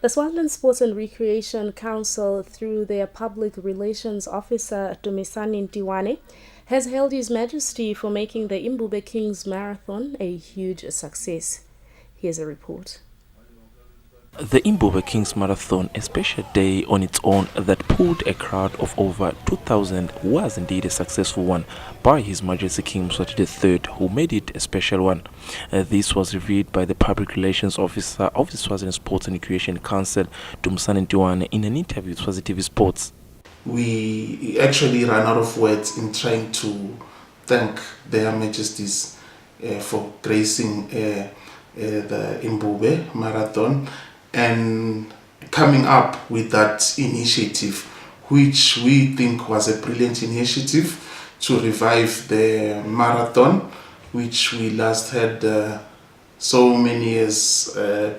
The Swaziland Sports and Recreation Council, through their public relations officer Dumisane Ntiwane, has hailed His Majesty for making the Imbube Kings Marathon a huge success. Here's a report. The Imbube Kings Marathon, a special day on its own that pulled a crowd of over 2,000, was indeed a successful one by His Majesty King Swazi III, who made it a special one. This was revealed by the Public Relations Officer of the Swaziland Sports and Recreation Council, Dumisane Ntiwane, in an interview with Swazi TV Sports. We actually ran out of words in trying to thank their Majesties for gracing the Imbube Marathon and coming up with that initiative, which we think was a brilliant initiative to revive the marathon, which we last had so many years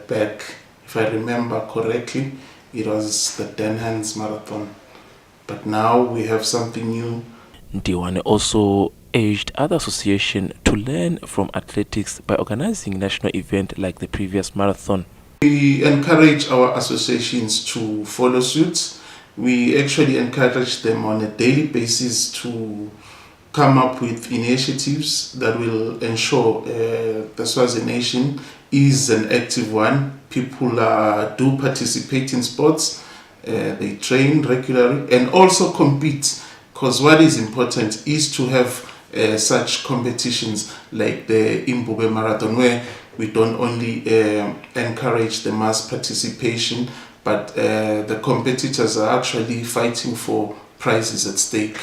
back. If I remember correctly, it was the Denhan's Marathon. But now we have something new. Ntiwane also urged other associations to learn from athletics by organizing national events like the previous marathon. We encourage our associations to follow suit. We actually encourage them on a daily basis to come up with initiatives that will ensure the Swazi nation is an active one. People do participate in sports, they train regularly and also compete, because what is important is to have such competitions like the Imbube Marathon, where we don't only encourage the mass participation, but the competitors are actually fighting for prizes at stake.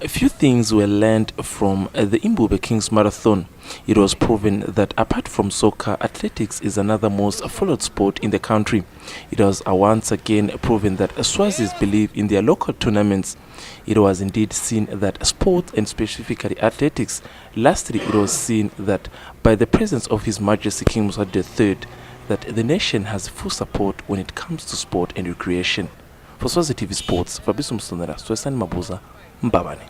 A few things were learned from the Imbube Kings Marathon. It was proven that apart from soccer, athletics is another most followed sport in the country. It was once again proven that Swazis believe in their local tournaments. It was indeed seen that sport, and specifically athletics, lastly it was seen that by the presence of His Majesty King Swazi III, that the nation has full support when it comes to sport and recreation. For Swazi TV Sports, Fabrice Msonera, Swaziland Mabuza, Mbabane.